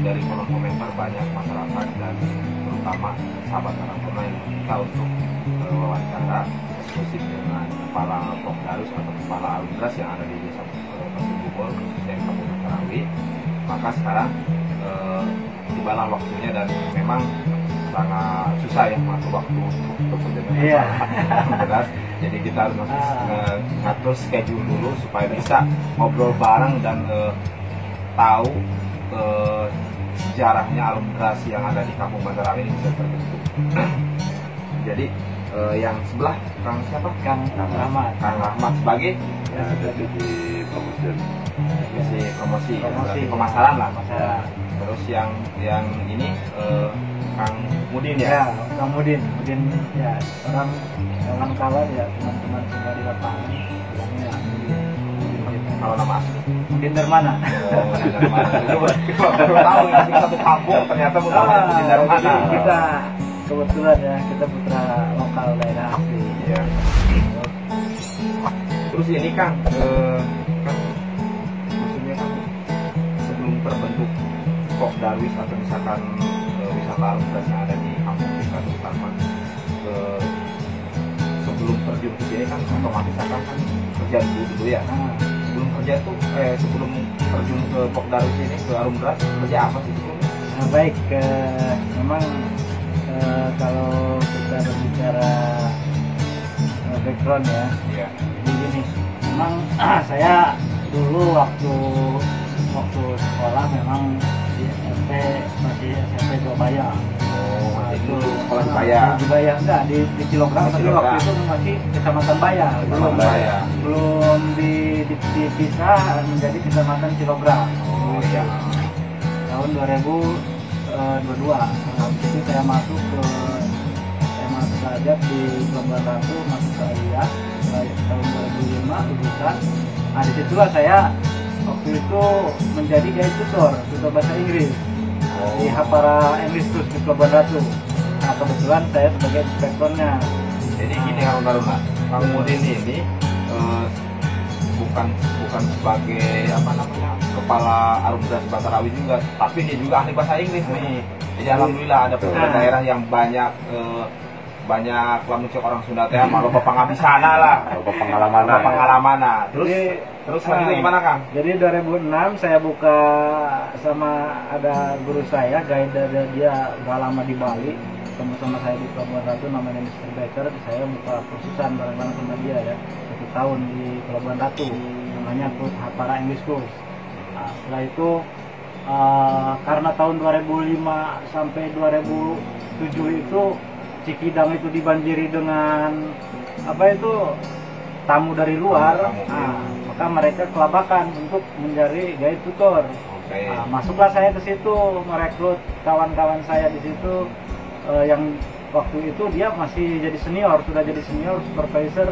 dari komentar banyak masyarakat dan terutama sahabat orang tua yang meminta untuk wawancara eksklusif dengan kepala Pokdarus atau kepala Alumdras yang ada di desa Pasir Jebol, khususnya di Kabupaten Karawi. Maka sekarang tibalah waktunya dan memang sangat susah ya mengatur waktu untuk bekerja beras. Jadi kita harus ngatur schedule dulu supaya bisa ngobrol bareng dan tahu sejarahnya Alumdras yang ada di Kampung Bandarawi ini bisa terbentuk. Jadi yang sebelah Kang siapa? Kang Rahmat. Kang Rahmat sebagai Divisi promosi. Promosi pemasaran lah. Terus yang ini Kang Mudin ya? Ya, Kang Mudin ya, orang kawan-kawan ya, teman-teman semua di lapangan. Ya, Kalau nama asli Mudin Darmana. Oh, Mudin Darmana. Baru tahu ini satu kampung ternyata bukan Mudin Darmana. Kita kebetulan ya, kita putra lokal daerah asli. Ya. Terus ini Kang, maksudnya kan sebelum terbentuk Pokdarwis atau misalkan wisata Alumdras yang ada di kampung kita terutama, sebelum terjun ke sini kan otomatis akan kan kerja dulu ya. Sebelum kerja tuh sebelum terjun ke Pokdarwis ini ke Alumdras kerja apa sih sebelumnya? Nah, baik, memang kalau kita berbicara background ya, Iya. jadi gini, memang saya dulu waktu sekolah memang di SMP, masih SMP Surabaya. Oh, itu sekolah di Di Baya enggak, di Cilogram, tapi waktu itu masih Kecamatan Baya. Belum dipisah menjadi Kecamatan Cilogram. Oh iya. Tahun 2022. Habis itu saya masuk ke SMA Sederajat di Pelabuhan Ratu, masuk ke Aliyah tahun 2005 lulusan. Nah, disitulah saya waktu itu menjadi guide tutor bahasa Inggris di Hapara English School di Pelabuhan Ratu. Nah, kebetulan saya sebagai inspektornya. Jadi gini Kang Mudin ini bukan sebagai apa namanya kepala Alumdras Bandarawi juga, tapi dia juga ahli bahasa Inggris nih. Jadi alhamdulillah ada daerah yang banyak lamun cek orang Sunda teh malu pengabisana lah, pengalaman. Terus selanjutnya gimana Kang? Jadi 2006 saya buka sama ada guru saya, guide dari dia udah lama di Bali, sama saya di Pelabuhan Ratu namanya Mr. Baker. Saya buka kursusan bareng-bareng sama dia ya, 1 tahun di Pelabuhan Ratu, namanya Hapara English School. Nah, setelah itu karena tahun 2005 sampai 2007 itu Cikidang itu dibanjiri dengan tamu dari luar. Nah, maka mereka kelabakan untuk mencari guide tutor. Nah, masuklah saya ke situ, merekrut kawan-kawan saya di situ yang waktu itu dia masih jadi senior, sudah jadi senior supervisor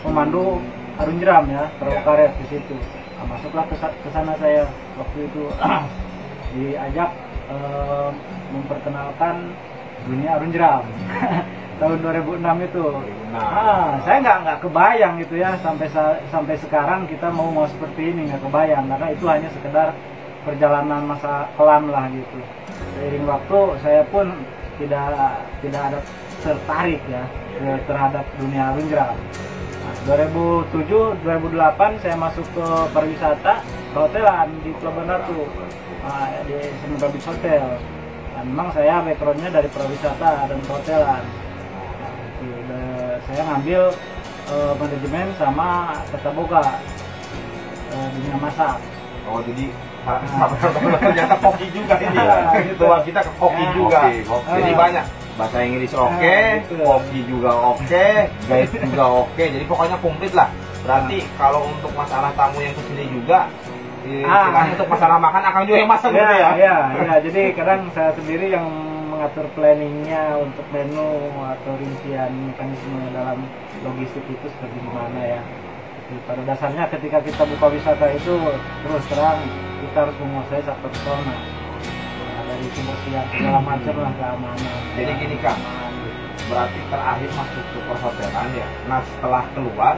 pemandu Arun Jeram ya, perahu karet di situ. Nah, masuklah ke sana saya waktu itu diajak memperkenalkan dunia Arun Jeram. Tahun 2006 itu. Saya nggak kebayang gitu ya, sampai sekarang kita mau seperti ini, nggak kebayang, karena itu hanya sekedar perjalanan masa kelam lah gitu. Seiring waktu saya pun tidak ada tertarik ya terhadap dunia Arun Jeram. 2007-2008 saya masuk ke pariwisata hotelan di Pelabuhan Ratu, di Semoga Beach Hotel. Dan memang saya backgroundnya dari pariwisata dan hotelan. Saya ngambil manajemen sama tata boga, dunia masak. Oh jadi ternyata koki juga ini ya. Tuan kita ke koki juga. Jadi banyak bahasa Inggris koki juga guide juga jadi pokoknya komplit lah. Berarti kalau untuk masalah tamu yang kesini juga, istilahnya untuk masalah makan akan juga yang masak gitu ya? Iya, jadi kadang saya sendiri yang mengatur planningnya untuk menu atau rincian mekanisme dalam logistik itu seperti gimana ya. Jadi pada dasarnya ketika kita buka wisata itu terus terang kita harus menguasai satu zona. Dari kebersihan segala macam lah, keamanan. Jadi gini Kang, berarti terakhir masuk ke perhotelan ya. Nah setelah keluar,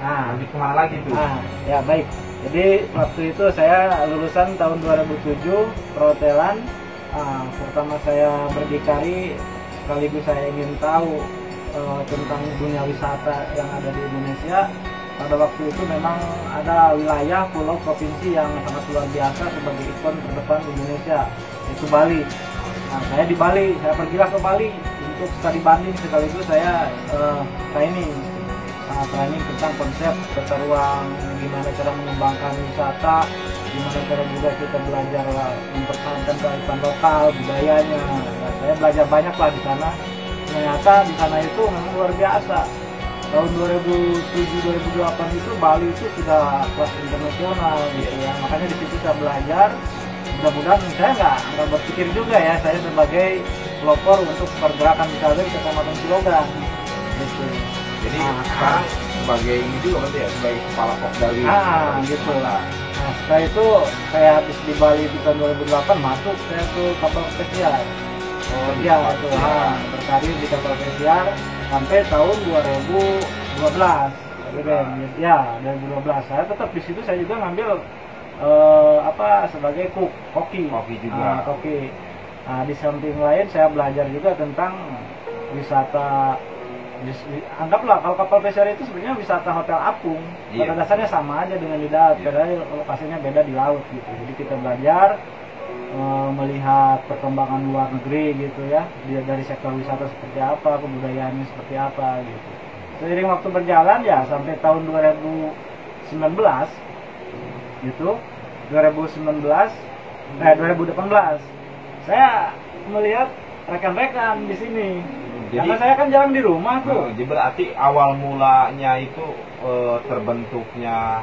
lanjut kemana lagi tuh? Ya baik. Jadi waktu itu saya lulusan tahun 2007 perhotelan. Pertama saya berdikari sekaligus saya ingin tahu tentang dunia wisata yang ada di Indonesia. Pada waktu itu memang ada wilayah pulau provinsi yang sangat luar biasa sebagai ikon terdepan Indonesia, yaitu Bali. Saya di Bali, saya pergilah ke Bali untuk studi banding sekaligus saya training tentang konsep tata ruang, gimana cara mengembangkan wisata, gimana cara juga kita belajar mempertahankan kearifan lokal, budayanya. Saya belajar banyak lah di sana. Ternyata di sana itu memang luar biasa. Tahun 2007-2008 itu Bali itu sudah kelas internasional gitu ya. Makanya di situ saya belajar. Mudah-mudahan saya nggak berpikir juga ya, saya sebagai pelopor untuk pergerakan wisata di Kecamatan Cilogan gitu. Jadi sekarang sebagai ini juga berarti ya, sebagai kepala Pokdawi. Gitu lah. Setelah itu saya habis di Bali di tahun 2008 masuk saya ke kapal pesiar. Itu berkarir di kapal pesiar sampai tahun 2012. Ya, 2012 saya tetap di situ, saya juga ngambil sebagai koki juga. Koki. Di samping lain saya belajar juga tentang wisata. Anggaplah kalau kapal pesiar itu sebenarnya wisata hotel apung. Pada dasarnya sama aja dengan di darat, karena lokasinya beda di laut gitu. Jadi kita belajar melihat perkembangan luar negeri gitu ya, dari sektor wisata seperti apa, kebudayaannya seperti apa gitu. Seiring waktu berjalan ya sampai tahun 2019 gitu, 2018 saya melihat rekan-rekan di sini. Jadi, karena saya kan jarang di rumah tuh. Jadi berarti awal mulanya itu terbentuknya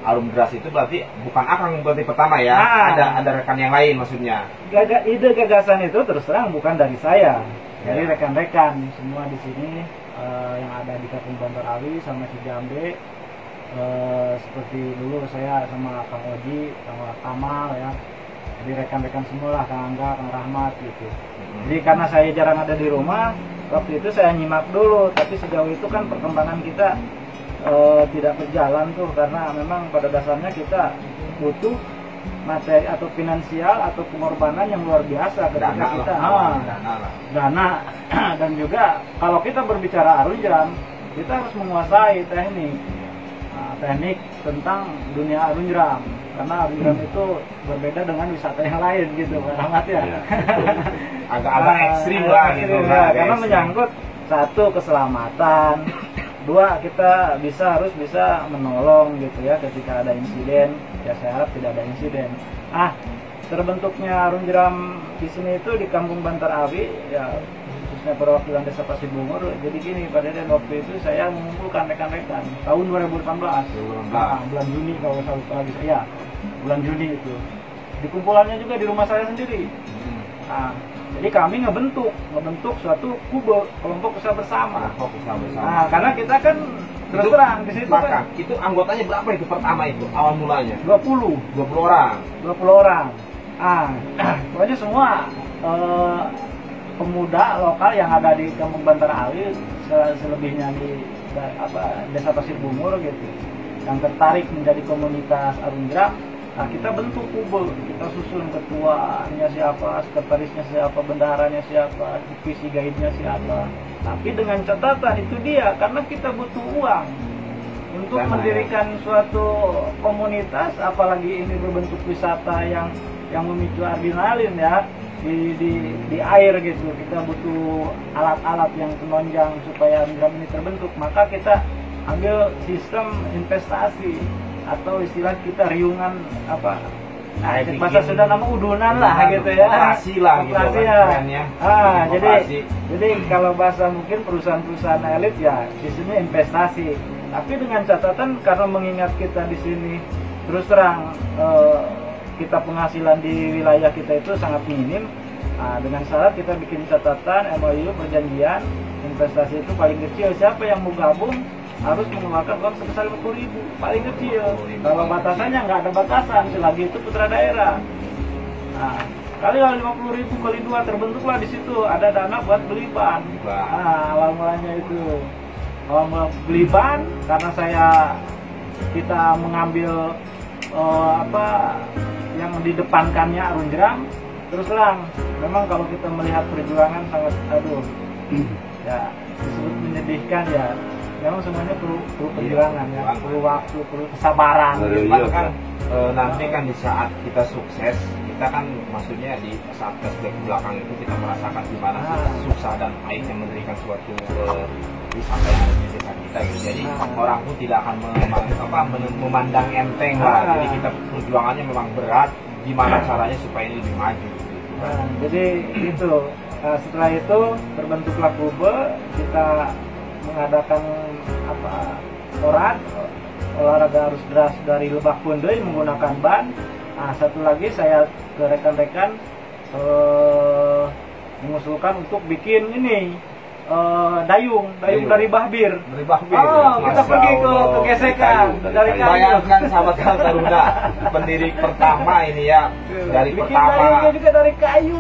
Arum Gras itu berarti bukan Akang berarti pertama ya, ada rekan yang lain maksudnya. Ide gagasan itu terus terang bukan dari saya, dari rekan-rekan semua di sini yang ada di Kampung Bantar Ali sama si Jambe. Seperti dulu saya sama Kang Oji, sama Kamal ya. Jadi rekan-rekan semua lah, Kang Angga, Kang Rahmat gitu. Jadi karena saya jarang ada di rumah, waktu itu saya nyimak dulu, tapi sejauh itu kan perkembangan kita tidak berjalan tuh, karena memang pada dasarnya kita butuh materi atau finansial atau pengorbanan yang luar biasa ketika kita dana dan juga kalau kita berbicara arunjeram, kita harus menguasai teknik tentang dunia arunjeram, karena arunjeram itu berbeda dengan wisata yang lain gitu Pak Rahmat ya. Agak ekstrim lah gitu karena menyangkut satu keselamatan, dua kita harus bisa menolong gitu ya ketika ada insiden. Ya saya harap tidak ada insiden. Terbentuknya arunjeram di sini itu di Kampung Bantar Ali ya, khususnya perwakilan Desa Pasir Bungur. Jadi gini, pada waktu itu saya mengumpulkan rekan-rekan tahun 2018 bulan Juni kalau saya lupa gitu ya, bulan Juni itu. Di kumpulannya juga di rumah saya sendiri. Jadi kami ngebentuk suatu kube, kelompok usaha bersama. Karena kita kan terus terang di situ kan. Itu anggotanya berapa itu pertama itu awal mulanya? 20 orang. Pokoknya semua pemuda lokal yang ada di Kampung Bantar Ali, selebihnya di Desa Pasir Bungur gitu, yang tertarik menjadi komunitas arunjeram. Kita bentuk kube, kita susun ketuanya siapa, sekretarisnya siapa, bendaharanya siapa, visi guide-nya siapa. Tapi dengan catatan itu dia, karena kita butuh uang untuk mendirikan suatu komunitas, apalagi ini berbentuk wisata yang memicu adrenalin ya di air gitu. Kita butuh alat-alat yang penunjang supaya arunjeram ini terbentuk. Maka kita ambil sistem investasi, atau istilah kita riungan bahasa sudah nama udunan lah gitu ya, operasi lah gitu kan, jadi kalau bahasa mungkin perusahaan-perusahaan elit ya sistemnya investasi, tapi dengan catatan karena mengingat kita di sini terus terang kita penghasilan di wilayah kita itu sangat minim. Dengan syarat kita bikin catatan MOU perjanjian investasi itu paling kecil, siapa yang mau gabung harus mengeluarkan uang sebesar 50.000 paling kecil. Kalau batasannya nggak ada batasan, selagi itu putra daerah. Kali 50.000 kali 2 terbentuklah di situ ada dana buat beli ban. Awal mulanya itu beli ban karena kita mengambil apa yang didepankannya Arung Jeram. Terus terang, memang kalau kita melihat perjuangan sangat ya disebut menyedihkan ya. Memang semuanya perlu perjuangan ya, perlu waktu, perlu kesabaran. Bahkan nanti kan di saat kita sukses, kita kan maksudnya di saat flashback belakang itu kita merasakan gimana sih susah dan pahitnya mendirikan suatu wisata yang ada di desa kita gitu. Jadi orang pun tidak akan memandang enteng lah. Jadi kita perjuangannya memang berat. Gimana caranya supaya ini lebih maju gitu. Jadi itu setelah itu terbentuklah Kube, kita mengadakan olahraga arus deras dari Lebak Pundeuy menggunakan ban. Satu lagi saya ke rekan-rekan mengusulkan untuk bikin ini dayung dari Bahbir. Kita pergi ke gesekan dari kayu. Bayangkan sahabat Taruna, pendiri pertama ini ya, dari bikin pertama dayungnya juga dari kayu.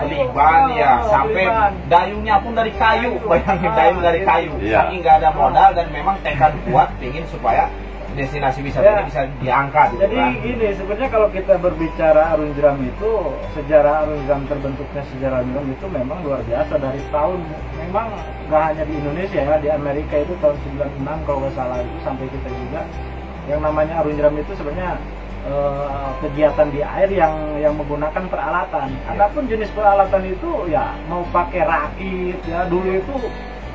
beli ban ya, sampai dayungnya pun dari kayu. Bayangin dayung dari kayu. Saking nggak ada modal dan memang tekad kuat ingin supaya destinasi wisata ini bisa diangkat. Jadi gini, sebenarnya kalau kita berbicara Arung Jeram itu, sejarah Arung Jeram terbentuknya sejarah Arung Jeram itu memang luar biasa dari tahun, memang nggak hanya di Indonesia ya, di Amerika itu tahun 96 kalau nggak salah itu sampai kita juga. Yang namanya Arung Jeram itu sebenarnya kegiatan di air yang menggunakan peralatan. Adapun jenis peralatan itu ya mau pakai rakit ya dulu itu.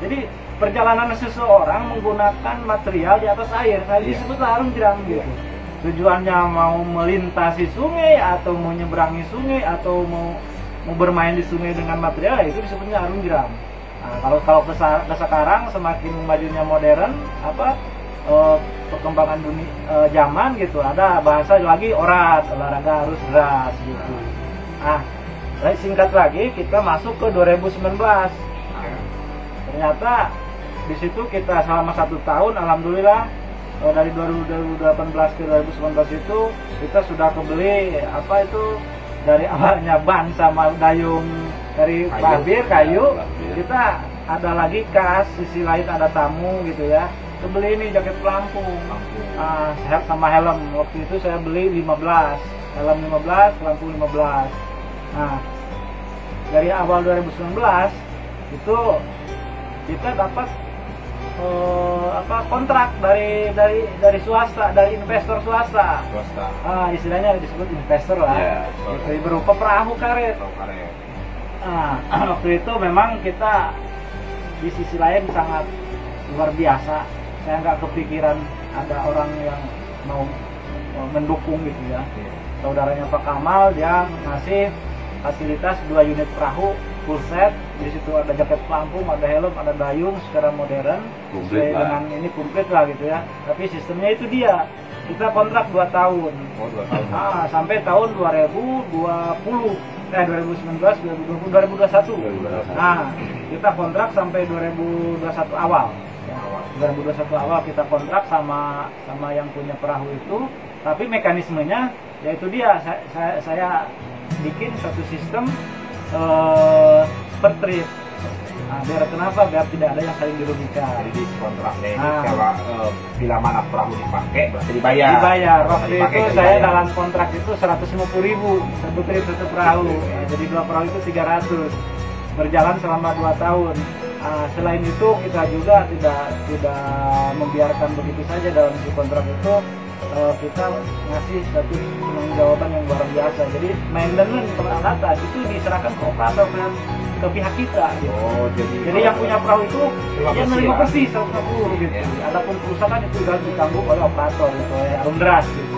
Jadi perjalanan seseorang menggunakan material di atas air, disebutlah Arung Jeram gitu. Tujuannya mau melintasi sungai atau mau nyeberangi sungai atau mau bermain di sungai dengan material, itu disebutnya Arung Jeram. Nah, kalau ke sekarang semakin majunya modern perkembangan dunia zaman gitu, ada bahasa lagi olahraga arus deras gitu. Singkat lagi kita masuk ke 2019. Ternyata di situ kita selama 1 tahun, alhamdulillah dari 2018 ke 2019 itu kita sudah kebeli dari awalnya ban sama dayung dari Bahbir kayu. Kita ada lagi kas, sisi lain ada tamu gitu ya. Kebeli ini jaket pelampung, sama helm. Waktu itu saya beli 15, helm 15, pelampung 15. Nah, dari awal 2019 itu kita dapat kontrak dari swasta, dari investor swasta. Istilahnya disebut investor lah. Itu berupa perahu karet. Waktu itu memang kita di sisi lain sangat luar biasa. Saya nggak kepikiran ada orang yang mau mendukung gitu ya. Saudaranya Pak Kamal, dia ngasih fasilitas 2 unit perahu full set. Di situ ada jaket pelampung, ada helm, ada dayung secara modern. Sesuai dengan ini komplit lah gitu ya. Tapi sistemnya itu dia. Kita kontrak 2 tahun. 2 tahun. Sampai tahun 2020. 2019, 2021. Nah, kita kontrak sampai 2021 awal. 2021 awal kita kontrak sama yang punya perahu itu, tapi mekanismenya yaitu dia saya bikin satu sistem per trip. Biar kenapa? Biar tidak ada yang saling dirugikan. Jadi kontraknya ini sewa bila mana perahu dipakai berarti dibayar. Waktu itu saya dalam kontrak itu 150.000 satu trip satu perahu. Jadi 2 perahu itu 300. Berjalan selama 2 tahun. Selain itu kita juga tidak membiarkan begitu saja. Dalam si kontrak itu kita ngasih satu penanggung-jawaban yang luar biasa. Jadi maintenance peralatan itu diserahkan ke operator dan ke pihak kita gitu. Jadi yang punya perahu itu dia menerima bersih 150 gitu. Adapun kerusakan itu sudah ditanggung oleh operator gitu, Arung Deras gitu.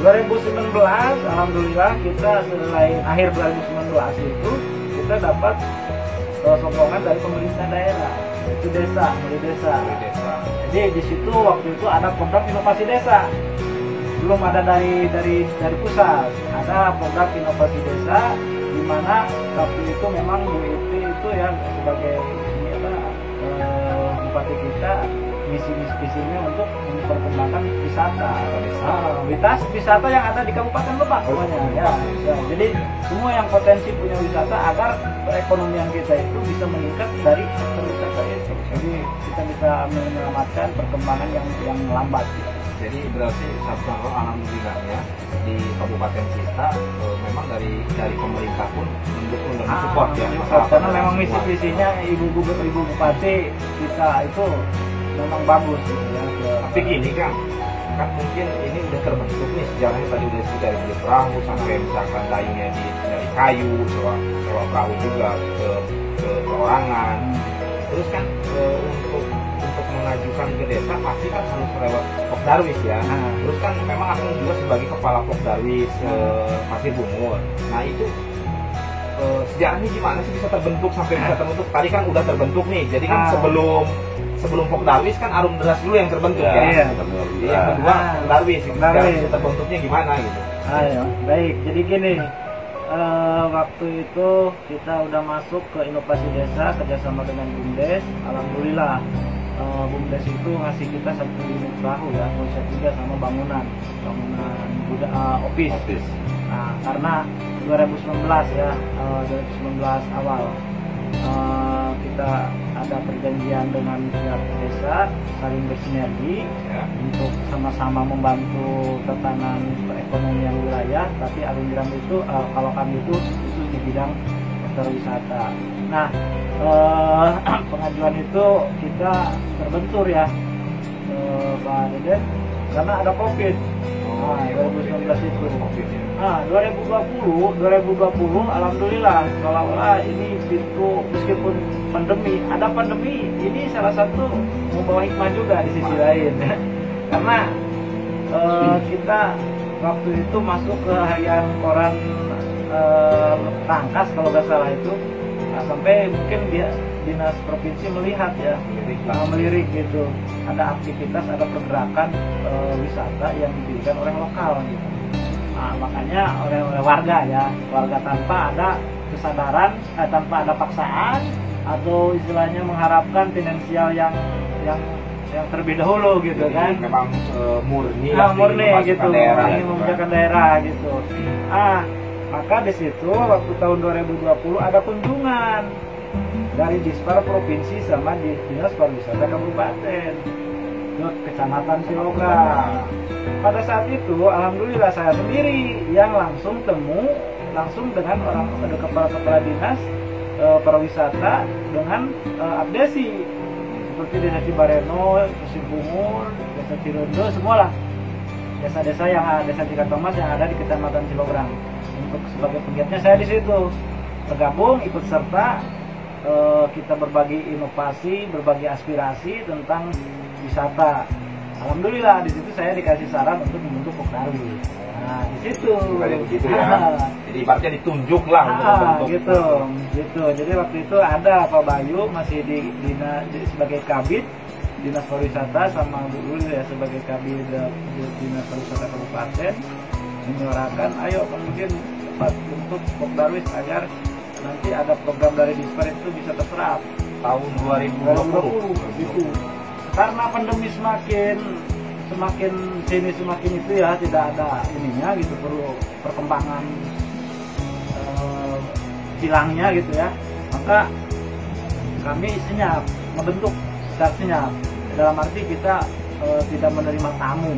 2019 alhamdulillah kita selain akhir 2019 itu kita dapat sokongan dari pemerintah daerah, itu melalui desa. Jadi di situ waktu itu ada program inovasi desa, belum ada dari pusat. Ada program inovasi desa di mana waktu itu memang Bu itu ya sebagai bupati kita misi-misinya untuk memperkembangkan wisata. Wisata yang ada di Kabupaten Lebak semuanya ya. Jadi semua yang potensi punya wisata agar perekonomian kita itu bisa meningkat dari sektor wisata itu. Jadi kita bisa menyelamatkan perkembangan yang lambat. Jadi berarti subhanallah alhamdulillahnya di kabupaten kita memang dari pemerintah pun mendukung dan support ya. Karena memang misi-misinya ibu bupati kita itu memang bagus gitu ya. Tapi gini kan mungkin ini udah terbentuk nih sejarahnya, tadi udah dari beli perahu sampai misalkan dayungnya dari kayu, sewa perahu juga ke perorangan. Terus kan untuk mengajukan ke desa pasti kan harus lewat Pokdarwis ya. Terus kan memang aku juga sebagai kepala Pokdarwis Pasir Bungur. Nah itu sejarahnya gimana sih bisa terbentuk sampai bisa terbentuk? Tadi kan udah terbentuk nih, jadi kan sebelum Pokdarwis kan Arum Deras dulu yang terbentuk ya. Iya. Yang kedua Pokdarwis. Bisa terbentuknya gimana gitu? Ayo, baik. Jadi gini, waktu itu kita udah masuk ke inovasi desa kerjasama dengan BUMDes. Alhamdulillah BUMDes itu ngasih kita 1 unit perahu ya, konsep juga sama bangunan office. Nah, karena 2019 ya, 2019 awal kita ada perjanjian dengan pihak desa saling bersinergi ya, untuk sama-sama membantu tatanan perekonomian wilayah. Tapi alhamdulillah itu kalau kami itu khusus di bidang pariwisata. Nah, pengajuan itu kita terbentur ya, Pak Deden, karena ada COVID. Nah, 2019 itu. Nah, 2020 alhamdulillah seolah-olah ini pintu, meskipun ada pandemi, ini salah satu membawa hikmah juga di sisi lain. Karena kita waktu itu masuk ke harian koran Rangkas kalau nggak salah itu, nah, sampai mungkin dinas provinsi melihat ya, melirik gitu, ada aktivitas, ada pergerakan wisata yang didirikan oleh lokal gitu. Nah, makanya oleh warga tanpa ada kesadaran, tanpa ada paksaan atau istilahnya mengharapkan finansial yang terlebih dahulu gitu. Jadi, kan memang murni gitu, ingin memudahkan daerah gitu. Maka di situ waktu tahun 2020 ada kunjungan dari Dispar Provinsi sama di Dinas Pariwisata Kabupaten ke Kecamatan Cilograng. Pada saat itu alhamdulillah saya sendiri yang langsung dengan kepala dinas pariwisata dengan abdesi seperti Desa Cibareno, Pasir Bungur, Desa Cirondo, semualah desa-desa desa Cikatomas yang ada di Kecamatan Cilograng. Untuk sebagai penggiatnya saya di situ tergabung, ikut serta, kita berbagi inovasi, berbagi aspirasi tentang wisata. Alhamdulillah di situ saya dikasih saran untuk membentuk Pokdarwis. Nah, di situ. Begitu ya. Jadi ibaratnya ditunjuk lah untuk gitu. Jadi waktu itu ada Pak Bayu masih sebagai kabid Dinas Pariwisata sama Bu Luli ya sebagai kabid Dinas Pariwisata Kabupaten menyuarakan ayo kemudian bentuk Pokdarwis agar nanti ada program dari Dispar itu bisa terserap tahun 2020 gitu. Karena pandemi semakin itu ya, tidak ada ininya gitu, perlu perkembangan hilangnya gitu ya, maka kami secara senyap dalam arti kita tidak menerima tamu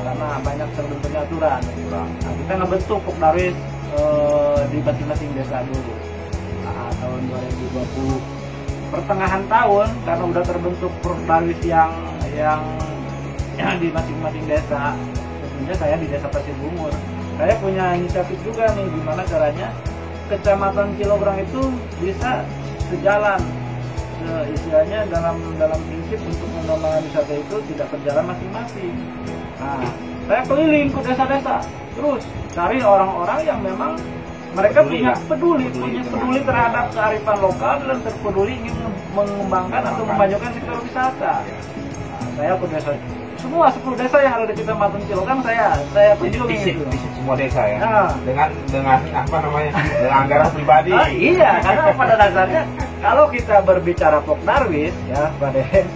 karena banyak terbentuknya aturan. Nah, kita ngebentuk Pokdarwis di masing-masing desa dulu. Nah, tahun 2020 pertengahan tahun karena udah terbentuk Pokdarwis yang di masing-masing desa, tentunya saya di Desa Pasir Bungur, saya punya inisiatif juga nih gimana caranya Kecamatan Cilograng itu bisa sejalan, istilahnya dalam prinsip untuk pengembangan wisata itu tidak berjalan masing-masing. Nah, saya keliling ke desa-desa terus cari orang-orang yang memang mereka punya peduli terhadap kearifan lokal dan terpeduli ingin mengembangkan atau memajukan sektor wisata. Nah, saya ke desa semua 10 desa yang ada di Kecamatan Cilograng saya kunjungi itu. Semua desa ya. Nah, dengan apa namanya? Dengan anggaran pribadi. Iya, karena pada dasarnya kalau kita berbicara Pokdarwis ya, Pak Den.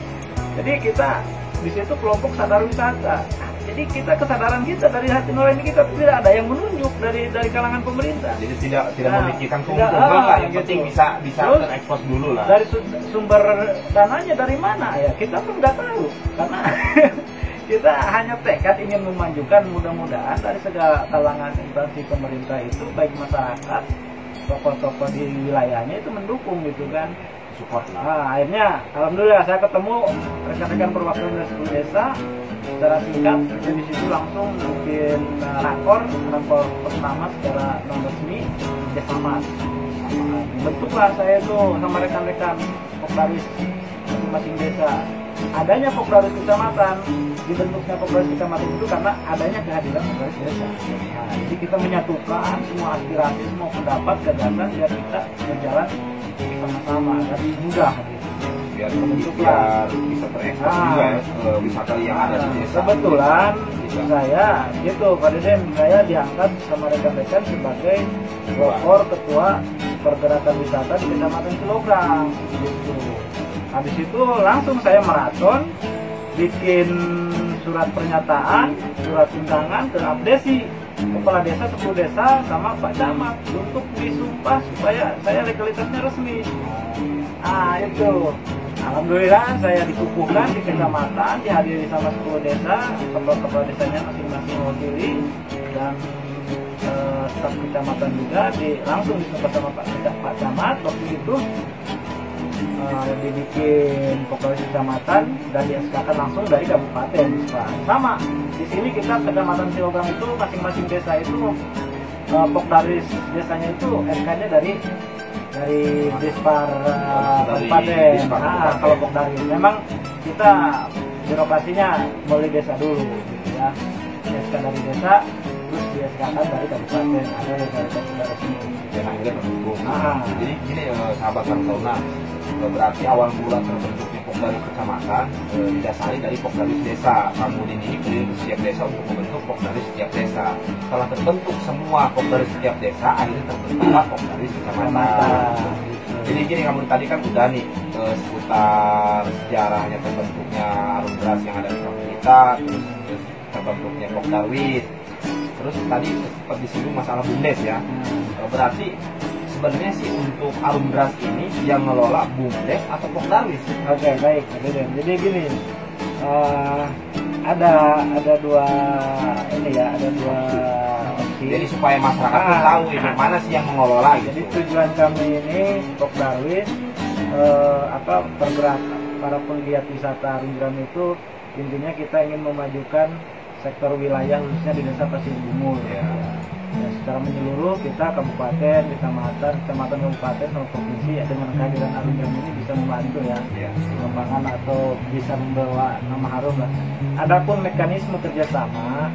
Jadi kita di situ kelompok sadar wisata. Jadi kesadaran kita dari hati nurani kita tidak ada yang menunjuk dari kalangan pemerintah. Jadi tidak memikirkan keuntungan lah, yang penting bisa terekspos dulu lah. Dari sumber dananya dari mana ya kita pun nggak tahu karena kita hanya tekad ingin memajukan, mudah-mudahan dari segala kalangan instansi pemerintah itu baik masyarakat, tokoh-tokoh di wilayahnya itu mendukung gitu kan. Support lah. Nah, akhirnya alhamdulillah saya ketemu rekan-rekan perwakilan dari 10 desa secara singkat, dan di situ langsung bikin rakor pertama secara non resmi kerjasama. Bentuklah saya itu sama rekan-rekan Pokdaris masing-masing desa. Adanya Pokdaris kecamatan, dibentuknya Pokdaris kecamatan itu karena adanya kehadiran Pokdaris desa. Nah, jadi kita menyatukan semua aspirasi, semua pendapat, gagasan biar kita berjalan sama-sama, lebih mudah gitu. Biar bisa terekspos juga ya wisata yang ada di desa. Kebetulan saya gitu Pak Deden, saya diangkat sama rekan-rekan sebagai pelopor ketua pergerakan wisata di Kecamatan Cilograng gitu. Habis itu langsung saya maraton bikin surat pernyataan, surat undangan ke abdesi kepala desa 10 desa sama Pak Camat untuk disumpah supaya saya legalitasnya resmi. Ah itu, alhamdulillah saya dikukuhkan di kecamatan, dihadiri sama 10 desa, kepala desanya masing-masing mewakili, dan staf kecamatan juga langsung disumpah sama Pak Camat. Waktu itu dibikin Pokdaris kecamatan dan di-SK-kan langsung dari kabupaten. Sama di sini kita kecamatan Cilograng itu masing-masing desa itu Pokdaris desanya itu SK-nya dari Dispar kabupaten. Nah, kalau Pokdaris memang kita birokrasinya melalui desa dulu gitu ya. SK dari desa terus di SK-kan dari kabupaten, ada dari kabupaten ini. Dan akhirnya terhubung. Jadi gini sahabat Kang Sauna, berarti awal mula terbentuknya Pokdaris kecamatan didasari dari Pokdaris desa. Kemudian ini beliau setiap desa untuk membentuk Pokdaris setiap desa. Setelah terbentuk semua Pokdaris setiap desa, akhirnya terbentuklah Pokdaris kecamatan. Jadi gini, kamu tadi kan udah nih seputar sejarahnya terbentuknya Arum Beras yang ada di kampung kita, terus terbentuknya Pokdarwis. Terus tadi sempat disinggung masalah BUMDes ya. Berarti sebenarnya sih untuk Arum Beras ini yang ngelola BUMDes atau Pokdarwis? Oke, baik. Jadi gini, ada dua opsi. Jadi supaya masyarakat tahu ini mana sih yang mengelola gitu. Jadi tujuan kami ini Pokdarwis bergerak para penggiat wisata Arum Jeram itu intinya kita ingin memajukan sektor wilayah khususnya di Desa Pasir Bungur. Ya, secara menyeluruh kita kabupaten, kecamatan, kabupaten sama provinsi dengan kehadiran Arum Jeram ini bisa membantu ya pengembangan atau bisa membawa nama harum lah. Adapun mekanisme kerjasama,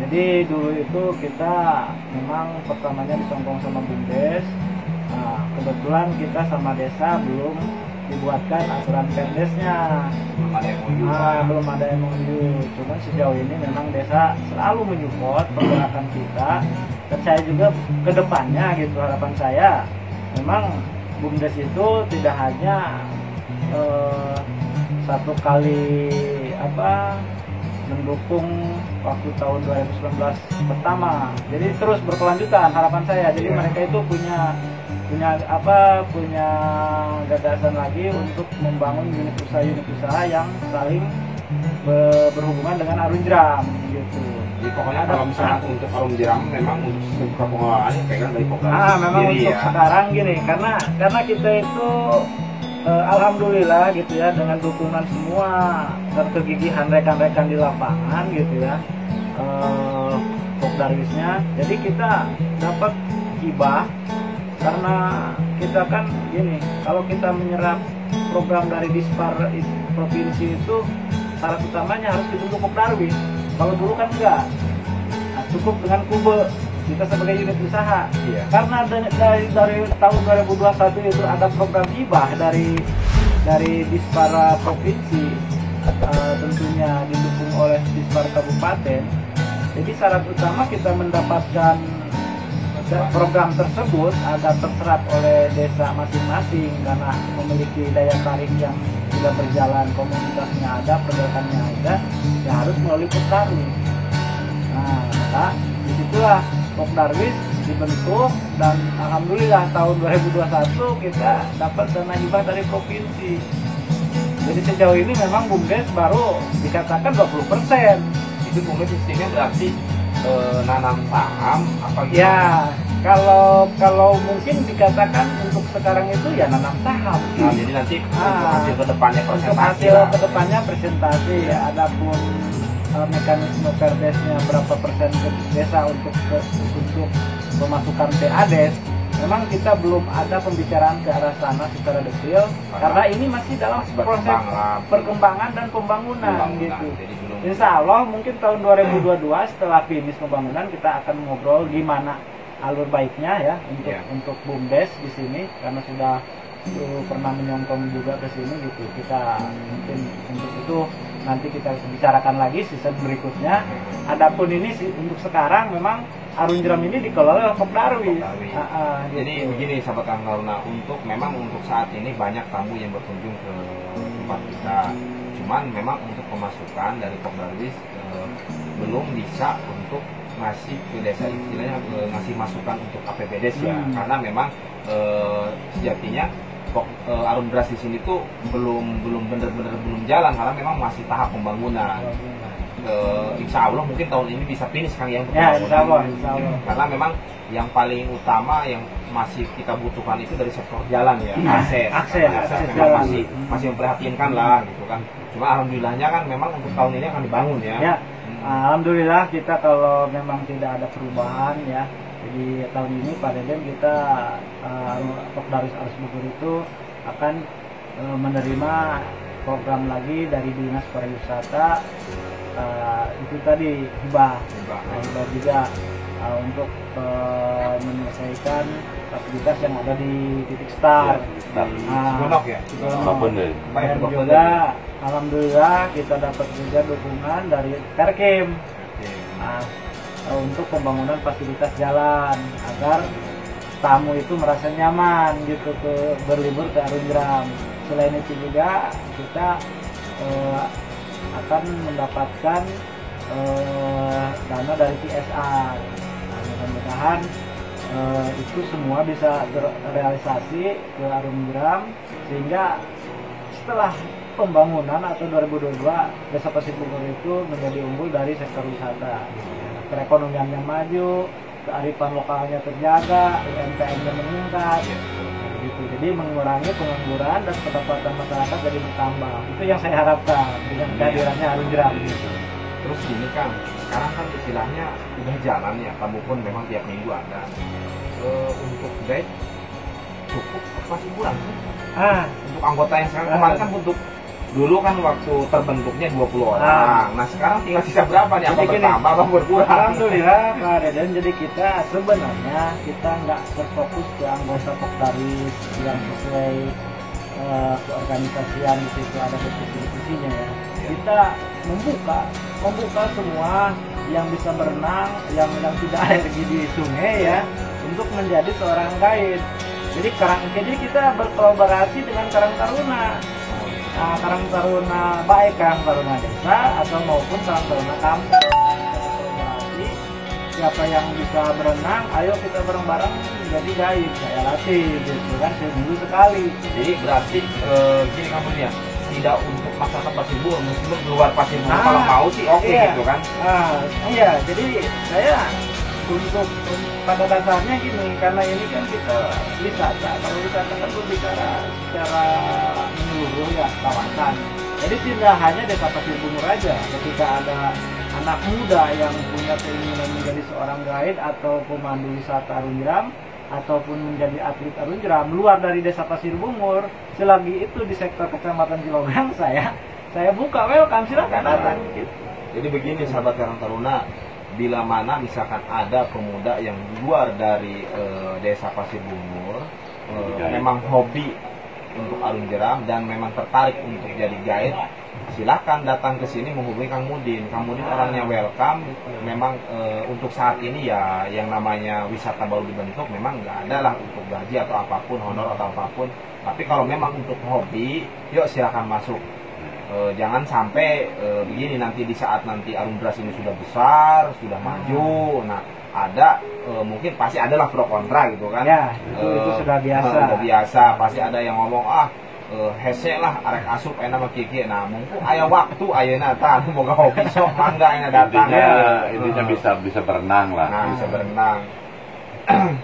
jadi dulu itu kita memang pertamanya disongkong sama BUMDes. Nah, kebetulan kita sama desa belum dibuatkan aturan perdesnya, belum ada MOU. Cuman sejauh ini memang desa selalu menyupport pergerakan kita, dan saya juga kedepannya gitu, harapan saya memang BUMDes itu tidak hanya satu kali mendukung waktu tahun 2019 pertama, jadi terus berkelanjutan harapan saya. Jadi mereka itu punya gagasan lagi untuk membangun unit usaha yang saling berhubungan dengan Arum Jeram gitu. Jadi pokoknya kalau misalnya untuk Arum Jeram memang untuk pengelolaannya pegang dari Pokdaris memang sendiri untuk sekarang gini, karena kita itu alhamdulillah gitu ya, dengan dukungan semua dan kegigihan rekan-rekan di lapangan gitu ya, Pokdarisnya. Jadi kita dapat hibah. Karena kita kan gini, kalau kita menyerap program dari Dispar provinsi itu syarat utamanya harus dibentuk Pokdarwis. Kalau dulu kan enggak, cukup dengan kube kita sebagai unit usaha. Karena dari tahun 2021 itu ada program hibah dari Dispar provinsi, tentunya didukung oleh Dispar kabupaten. Jadi syarat utama kita mendapatkan program tersebut agar terserap oleh desa masing-masing karena memiliki daya tarik yang sudah berjalan, komunitasnya ada, pergerakannya ada, ya harus melalui Pokdarwis. Nah, maka disitulah Pokdarwis dibentuk, dan alhamdulillah tahun 2021 kita dapat dana hibah dari provinsi. Jadi sejauh ini memang BUMDes baru dikatakan 20%. Itu mungkin sistemnya berarti nanam saham apa gitu? Ya, kalau mungkin dikatakan untuk sekarang itu ya nanam saham. Nah, jadi nanti untuk hasil kedepannya Untuk presentasi hasil lah. kedepannya presentasi ya. Adapun mekanisme perdesnya berapa persen ke desa untuk pemasukan PADes, memang kita belum ada pembicaraan ke arah sana secara detail karena ini masih dalam proses perkembangan dan pembangunan gitu. Jadi belum. Insya Allah mungkin tahun 2022 setelah finish pembangunan kita akan ngobrol gimana alur baiknya ya untuk BUMDes di sini karena sudah pernah menyongkong juga ke sini gitu. Kita mungkin untuk itu nanti kita bicarakan lagi season berikutnya. Adapun ini untuk sekarang memang Arung Jeram ini dikelola oleh Kopdarwis. Gitu. Jadi begini sahabat Karang Taruna, untuk saat ini banyak tamu yang berkunjung ke tempat kita. Cuman memang untuk pemasukan dari Kopdarwis belum bisa untuk ngasih ke desa, istilahnya ngasih masukan untuk APBDes ya. Karena memang sejatinya Arung Beras di sini tuh belum bener-bener belum jalan karena memang masih tahap pembangunan. Insya Allah mungkin tahun ini bisa finish Kang yang pembangunan. Insya Allah. Karena memang yang paling utama yang masih kita butuhkan itu dari sektor jalan ya, akses memang masih memprihatinkan lah gitu kan. Cuma alhamdulillahnya kan memang untuk tahun ini akan dibangun ya. Alhamdulillah kita kalau memang tidak ada perubahan ya. Jadi tahun ini Pak Deden kita Kopdarwis Arus Bogor itu akan menerima program lagi dari Dinas Pariwisata itu tadi hibah juga untuk menyelesaikan aktivitas yang ada di titik start. Gunok ya. Dan juga alhamdulillah kita dapat juga dukungan dari Perkim untuk pembangunan fasilitas jalan agar tamu itu merasa nyaman gitu berlibur ke Arung Jeram. Selain itu juga kita akan mendapatkan dana dari CSR. Mudah-mudahan itu semua bisa terrealisasi ke Arung Jeram sehingga setelah pembangunan atau 2022 Desa Pasir Bogor itu menjadi unggul dari sektor wisata. Perekonomian yang maju, kearifan lokalnya terjaga, UMKM-nya meningkat, gitu. Jadi mengurangi pengangguran dan pendapatan masyarakat jadi bertambah. Itu yang saya harapkan dengan kehadirannya Arung Jeram. Terus gini Kang, sekarang kan istilahnya udah jalan ya, tamu pun memang tiap minggu ada. Untuk guide cukup masih kurang sih? Untuk anggota yang sekarang kemarin kan untuk dulu kan waktu terbentuknya 20 orang. Nah sekarang tinggal sisa berapa nih? Apa bertambah apa berkurang? Alhamdulillah Pak Deden, jadi kita sebenarnya kita nggak berfokus ke anggota Kopdarwis yang sesuai keorganisasian di situ ada divisinya ya. Kita membuka semua yang bisa berenang, yang tidak alergi di sungai ya, untuk menjadi seorang guide. Jadi kita berkolaborasi dengan Karang Taruna. Karang Taruna baik Karang Taruna desa atau maupun Karang Taruna kampung. Kolaborasi, siapa yang bisa berenang, ayo kita bareng-bareng menjadi guide. Saya latih gitu kan seminggu sekali. Jadi berarti gini kamu ya, tidak untuk masyarakat Pasir Bogor, meskipun luar Pasir Bogor kalau mau sih oke gitu kan. Iya, jadi saya untuk pada dasarnya gini, karena ini kan kita wisata, kalau wisata kan berbicara secara menyeluruh ya kawasan. Jadi tidak hanya Desa Pasir Bogor aja, ketika ada anak muda yang punya keinginan menjadi seorang guide atau pemandu wisata Arung Jeram ataupun menjadi atlet Arung Jeram luar dari Desa Pasir Bogor, selagi itu di sektor Kecamatan Cilogang saya buka welcome, silakan datang gitu. Jadi begini sahabat Karang Taruna, bila mana misalkan ada pemuda yang luar dari Desa Pasir Bogor memang hobi untuk Arung Jeram dan memang tertarik untuk jadi guide, silahkan datang ke sini menghubungi Kang Mudin. Kang Mudin orangnya welcome. Memang untuk saat ini ya yang namanya wisata baru dibentuk, memang nggak ada lah untuk gaji atau apapun, honor atau apapun. Tapi kalau memang untuk hobi, yuk silahkan masuk. Jangan sampai begini nanti di saat nanti Arung Beras ini sudah besar, sudah maju, nah ada mungkin pasti adalah pro kontra gitu kan. Ya, itu sudah biasa. Sudah biasa, pasti ada yang ngomong hese lah arek asup enak mah kieu nah mumpung aya waktu ayeuna tah anu boga hobi sok mangga aya datang intinya bisa berenang lah. nah bisa berenang.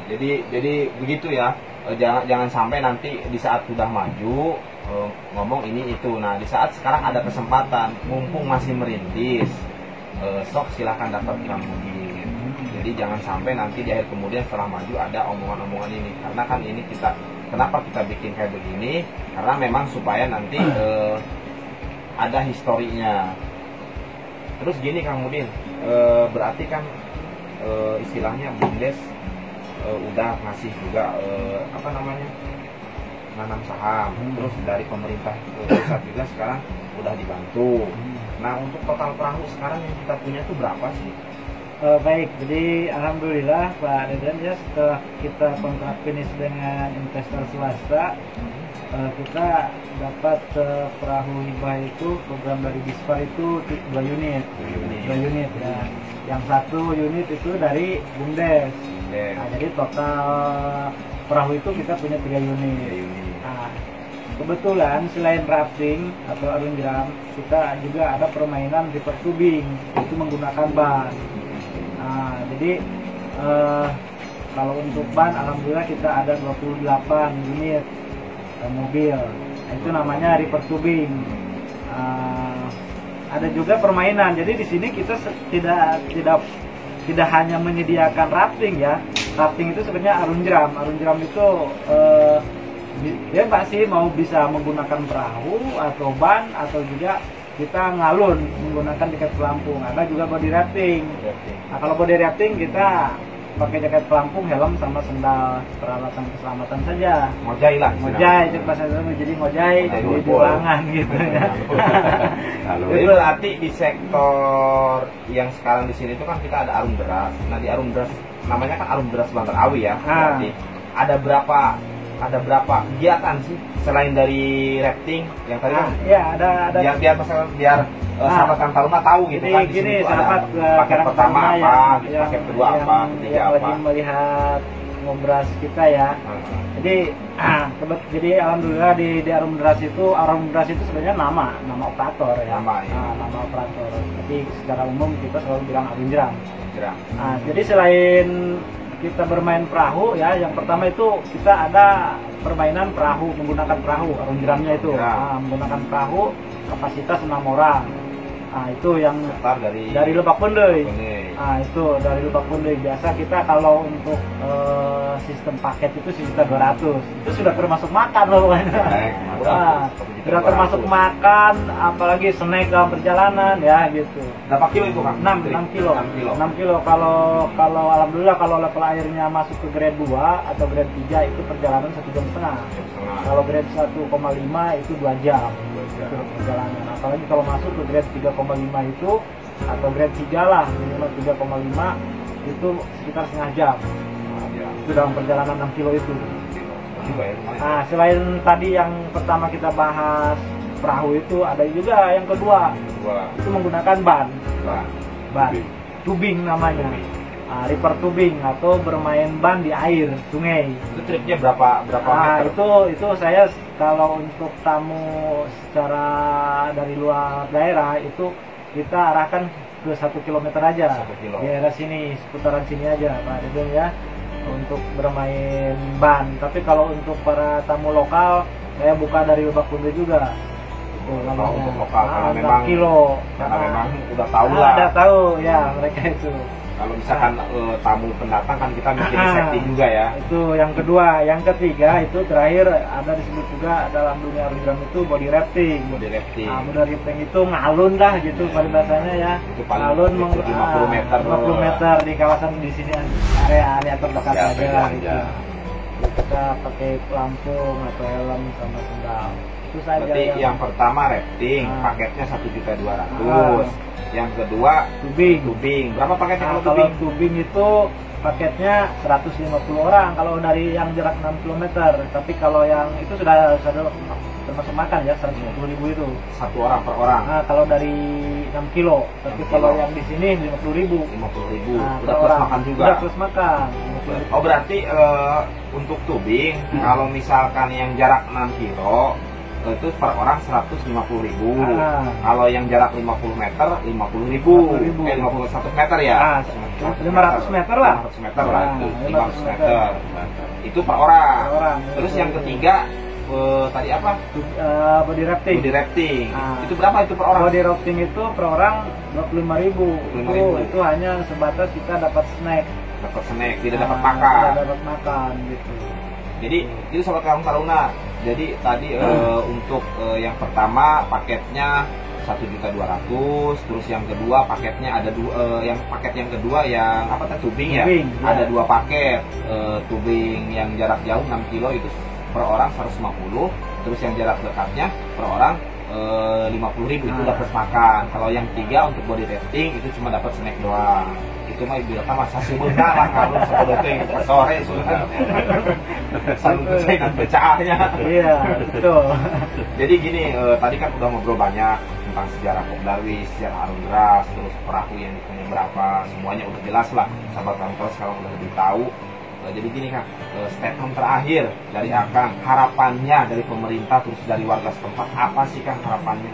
jadi begitu ya. Jangan sampai nanti di saat sudah maju ngomong ini itu. Nah di saat sekarang ada kesempatan mumpung masih merintis, sok silahkan dapat Kang Mudin. Jadi jangan sampai nanti di akhir kemudian setelah maju ada omongan-omongan ini, karena kan ini kenapa kita bikin kayak begini, karena memang supaya nanti ada historinya. Terus gini Kang Mudin, berarti kan istilahnya BUMDes udah ngasih juga nanam saham, terus dari pemerintah pusat juga sekarang udah dibantu. Nah untuk total perahu sekarang yang kita punya itu berapa sih? Baik, jadi alhamdulillah Pak Dedan ya, setelah kita kontrak finish dengan investor swasta, kita dapat perahu hibah itu program dari Dispar itu 2 unit ya. Yang 1 unit itu dari BUMDes. Nah, jadi total perahu itu kita punya 3 unit. Nah, kebetulan selain rafting atau arung jeram, kita juga ada permainan river tubing, itu menggunakan ban. Nah, jadi kalau untuk ban alhamdulillah kita ada 28 unit mobil. Nah, itu namanya river tubing. Ada juga permainan. Jadi di sini kita tidak hanya menyediakan rafting ya. Rafting itu sebenarnya arung jeram. Arung jeram itu dia pasti mau bisa menggunakan perahu atau ban atau juga kita ngalun menggunakan jaket pelampung. Ada juga body rafting. Nah kalau body rafting kita pakai jaket pelampung, helm sama sendal, peralatan keselamatan saja. Ngojai lah. Ngojai, jadi ngojai jadi di ruangan gitu ya. Jadi berarti di sektor yang sekarang di sini itu kan kita ada arung deras. Nah di arung deras namanya kan arung deras Bantar Awi ya. Berarti ada berapa kegiatan sih selain dari rafting yang tadi kan? Ya ada. Biar sahabat Kang Taruna tahu gitu kan. Gini sahabat paket pertama apa, paket kedua apa, ketiga apa. Lagi melihat ngobras kita ya. Jadi alhamdulillah di arung deras itu sebenarnya nama operator ya. Nama operator. Tapi secara umum kita selalu bilang arung jeram. Nah, jadi selain kita bermain perahu ya, yang pertama itu kita ada permainan perahu, menggunakan perahu arung jeramnya itu. Menggunakan perahu kapasitas 6 orang. Nah, itu yang dari Lebak Pundeuy. Nah, itu dari Lebak Pundeuy. Biasa kita kalau untuk sistem paket itu sekitar 200. Itu sudah termasuk makan loh. Sudah termasuk makan, apalagi snack dalam perjalanan ya gitu. Berapa kilo itu Kang? 6 kilo. Kalau alhamdulillah kalau level airnya masuk ke grade 2 atau grade 3 itu perjalanan 1,5 jam. Kalau grade 1,5 itu 2 jam. Perjalanan. Apalagi kalau masuk ke grade 3,5 itu atau grade 3 lah, minimal 3,5 itu sekitar setengah jam. Itu dalam perjalanan 6 kilo itu. Nah, selain tadi yang pertama kita bahas perahu itu, ada juga yang kedua. Itu menggunakan ban. Tubing namanya. River tubing atau bermain ban di air sungai. Itu tripnya berapa meter? Itu saya kalau untuk tamu secara dari luar daerah itu kita arahkan ke 1 kilometer aja. 1 kilo. Di daerah sini, seputaran sini aja Pak Dedon ya, untuk bermain ban. Tapi kalau untuk para tamu lokal saya buka dari Lebak Pundeuy juga. Kalau untuk lokal karena 6 memang kilo. Karena memang udah tahu lah. Udah tahu ya mereka itu. Kalau misalkan tamu pendatang kan kita bikin safety juga ya. Itu yang kedua, yang ketiga itu terakhir ada disebut juga dalam dunia arung jeram itu body rafting. Body rafting itu ngalun lah gitu pada bahasanya ya. Itu paling ngalun 50 meter. 50 meter di kawasan di sini area terdekat aja gitu. Kita pakai pelampung atau helm sama sendal. Itu saja. Berarti yang pertama rafting, paketnya 1.200.000. Yang kedua tubing. Berapa paketnya kalau tubing? Kalau tubing itu paketnya 150 orang kalau dari yang jarak 6 km. Tapi kalau yang itu sudah termasuk makan ya, 150.000 itu. 1 orang per orang. Nah, kalau dari 6 kilo. Tapi kalau yang di sini 50.000. 50.000. Nah, udah plus makan juga. Udah plus makan. Oh berarti untuk tubing kalau misalkan yang jarak 6 kilo itu per orang 150.000. Ah. Kalau yang jarak 50 meter 50.000. 51 meter ya. 500 meter lah. 500 meter lah. Ah, Itu 500 500 meter. Itu per orang. Per orang. Terus yang ketiga tadi apa? Body rafting. Body rafting. Ah. Itu berapa itu per orang? Body rafting itu per orang 25.000. 25.000. Itu hanya sebatas kita dapat snack. Dapat snack, tidak dapat Nah, makan. Tidak dapat makan gitu. Jadi itu Sobat Karang Taruna. Jadi tadi untuk yang pertama paketnya 1.200.000, terus yang kedua paketnya ada yang paket yang kedua yang apa tadi tubing ya? Tubing, Ada ya. 2 paket. Tubing yang jarak jauh 6 kilo itu per orang 150, terus yang jarak dekatnya per orang 50.000 itu dapat makan. Kalau yang 3 untuk body rafting itu cuma dapat snack doang. Itu mah ibu mah sasibulna lah kalau seperti itu sore sudah. Sampai dengan pecahannya. Iya, betul. Jadi gini, tadi kan udah ngobrol banyak tentang sejarah Kopdarwis, sejarah Arung Jeras, terus perahu yang punya berapa, semuanya udah jelas lah. Sahabat kantor sekarang udah lebih tahu. Jadi gini Kang, statement terakhir dari Akang, harapannya dari pemerintah terus dari warga setempat apa sih Kang harapannya?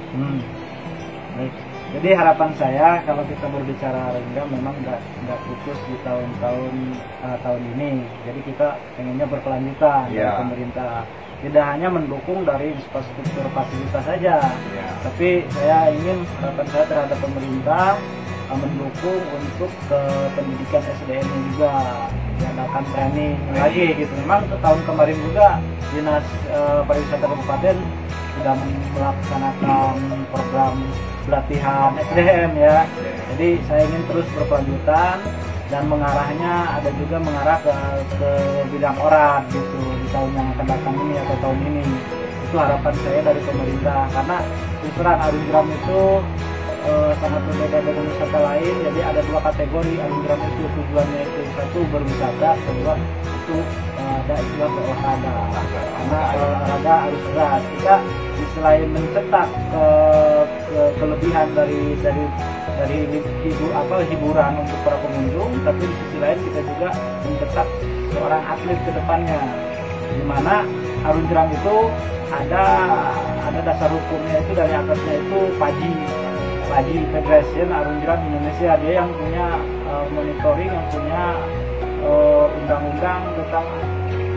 Baik. Jadi harapan saya kalau kita berbicara Arungga memang nggak putus di tahun ini. Jadi kita pengennya berkelanjutan dari pemerintah. Tidak hanya mendukung dari infrastruktur fasilitas saja, tapi saya ingin harapan saya terhadap pemerintah mendukung untuk ke pendidikan SDM juga, diadakan training lagi gitu. Memang tahun kemarin juga Dinas Pariwisata Kabupaten sudah melaksanakan program pelatihan SDM ya. Jadi saya ingin terus berkelanjutan dan mengarahnya ada juga mengarah ke bidang orat gitu di tahun yang akan datang ini atau tahun ini. Itu harapan saya dari pemerintah karena terang Arung Jeram itu sangat berbeda dengan wisata lain. Jadi ada 2 kategori Arung Jeram itu, tujuannya itu satu berwisata, kedua itu ada istilah berolahraga. Karena olahraga harus berat. Kita selain mencetak kelebihan dari hiburan untuk para pengunjung, tapi di sisi lain kita juga mencetak seorang atlet ke depannya. Di mana Arung Jeram itu ada dasar hukumnya itu dari atasnya itu PAJI Federation Arung Jeram Indonesia. Dia yang punya monitoring, yang punya undang-undang tentang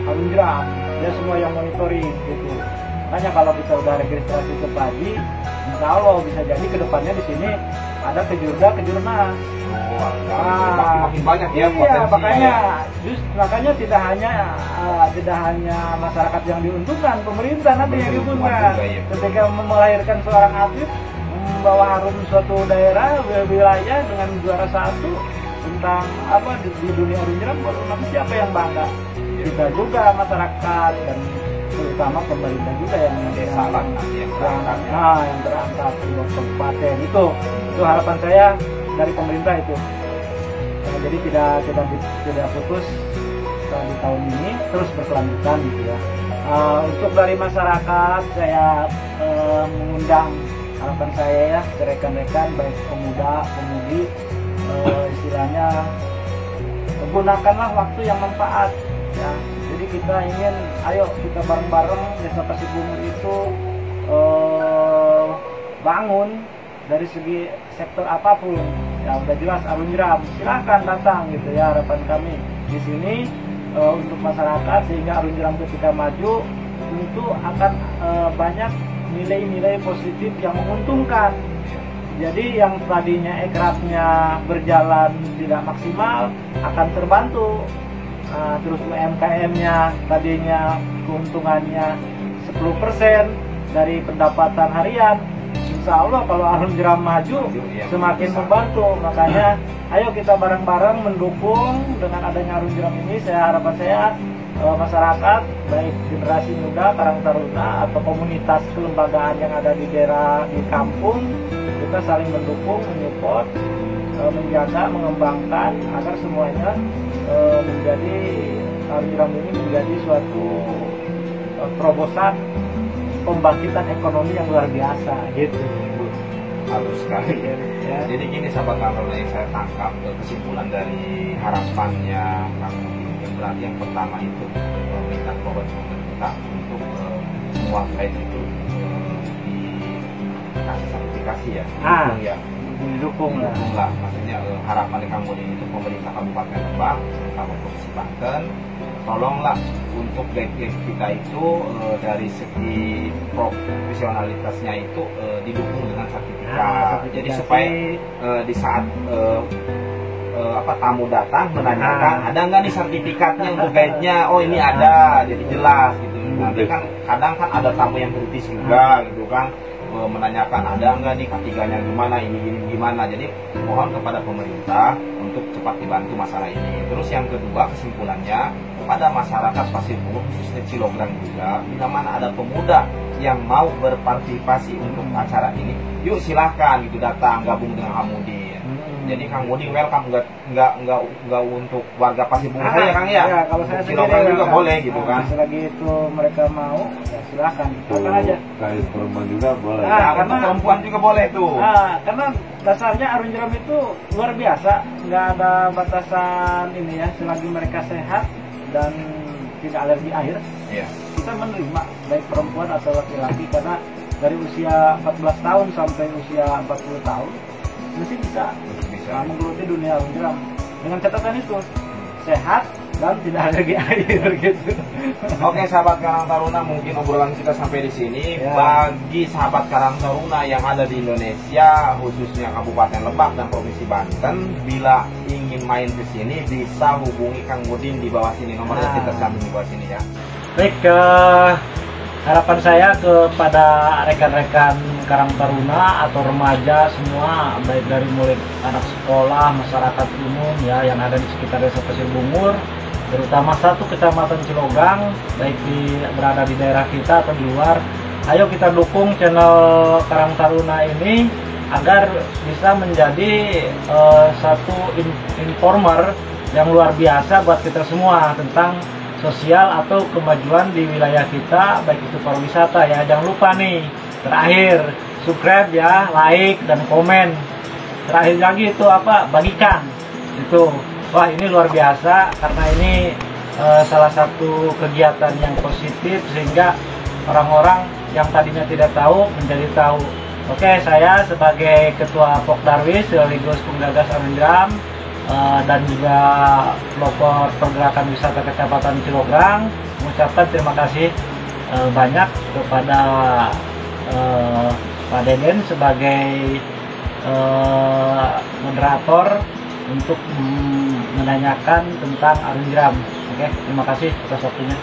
Arung Jeram. Dia semua yang monitoring gitu. Makanya kalau kita udah registrasi ke PAJI, insya Allah bisa jadi kedepannya di sini ada kejurnas. Makin banyak ya. Iya, makanya tidak hanya masyarakat yang diuntungkan, pemerintah nanti yang diuntungkan. Ketika melahirkan seorang atlet membawa harum suatu daerah wilayah dengan juara 1 tentang apa di dunia Arung Jeram, nanti siapa yang bangga? Kita juga masyarakat dan terutama pemerintah juga yang desa lah yang berangkat. Yang berangkat di kabupaten itu harapan saya dari pemerintah itu. Jadi tidak putus di tahun ini, terus berkelanjutan gitu ya. Untuk dari masyarakat saya mengundang, harapan saya ya ke rekan-rekan baik pemuda, pemudi, istilahnya gunakanlah waktu yang manfaat ya. Jadi kita ingin, ayo kita bareng-bareng Desa Pasir Bungur itu bangun dari segi sektor apapun ya. Udah jelas Arung Jeram, silahkan datang gitu ya. Harapan kami di sini untuk masyarakat sehingga Arung Jeram ketika maju itu akan banyak nilai-nilai positif yang menguntungkan. Jadi yang tadinya ekrafnya berjalan tidak maksimal akan terbantu. Terus UMKM-nya tadinya keuntungannya 10% dari pendapatan harian. Insya Allah kalau Arung Jeram maju semakin membantu. Makanya ayo kita bareng-bareng mendukung dengan adanya Arung Jeram ini. Harapan saya masyarakat baik generasi muda, Karang Taruna atau komunitas kelembagaan yang ada di daerah, di kampung, kita saling mendukung, menyupport, menjaga, mengembangkan agar semuanya menjadi Arung Jeram ini menjadi suatu terobosan pembangkitan ekonomi yang luar biasa gitu. Halus sekali ya. Jadi gini sahabat Taruna, yang saya tangkap kesimpulan dari harapannya Kang Budi, yang pertama itu minta kepada pemerintah untuk semua site itu dikasih sertifikasi ya, ya. Didukung lah. Maksudnya harapan Kang Mudin itu pemerintah Kabupaten Lebak, Provinsi Banten, tolonglah untuk guide kita itu dari segi profesionalitasnya itu didukung dengan sertifikat. Jadi supaya di saat tamu datang menanyakan ada nggak nih sertifikatnya untuk guide-nya, oh ini ada, jadi jelas gitu. Nanti kan kadang kan ada tamu yang kritis juga gitu kan, menanyakan ada nggak nih K3-nya gimana, ini gimana. Jadi mohon kepada pemerintah untuk cepat dibantu masalah ini. Terus yang kedua, kesimpulannya kepada masyarakat Pasir Bungur khususnya Cilograng juga, bila mana ada pemuda yang mau berpartisipasi untuk acara ini, yuk silahkan gitu datang gabung dengan Kang Mudin. Jadi Kang Mudin welcome, nggak untuk warga Pasir Bungur saja Kang ya. Ya, kalau saya Cilograng juga boleh gitu kan. Selagi itu mereka mau, ya silahkan. Datang aja. Kayak perempuan juga boleh. Karena perempuan juga boleh tuh. Karena dasarnya Arung Jeram itu luar biasa, nggak ada batasan ini ya. Selagi mereka sehat dan tidak alergi air, kita menerima baik perempuan atau laki-laki, karena dari usia 14 tahun sampai usia 40 tahun masih bisa menggeluti dunia Arung Jeram dengan catatan itu sehat dan tidak alergi air gitu. Oke sahabat Karang Taruna, mungkin obrolan kita sampai di sini. Bagi sahabat Karang Taruna yang ada di Indonesia, khususnya Kabupaten Lebak dan Provinsi Banten, bila ingin main ke sini bisa hubungi Kang Mudin di bawah sini, nomornya kita cantum di bawah sini ya. Baik, harapan saya kepada rekan-rekan Karang Taruna atau remaja semua, baik dari mulai anak sekolah, masyarakat umum ya yang ada di sekitar Desa Pasir Bungur, terutama satu kecamatan Cilograng, baik berada di daerah kita atau di luar. Ayo kita dukung channel Karang Taruna ini agar bisa menjadi satu informer yang luar biasa buat kita semua tentang sosial atau kemajuan di wilayah kita, baik itu pariwisata ya. Jangan lupa nih, terakhir subscribe ya, like dan komen. Terakhir lagi itu bagikan itu. Wah, ini luar biasa karena ini salah satu kegiatan yang positif sehingga orang-orang yang tadinya tidak tahu menjadi tahu. Oke, saya sebagai Ketua Pokdarwis sekaligus penggagas Arung Jeram dan juga pelopor pergerakan wisata Kecamatan Cilograng mengucapkan terima kasih banyak kepada Pak Deden sebagai moderator untuk menanyakan tentang Arung Jeram. Oke, terima kasih atas waktunya.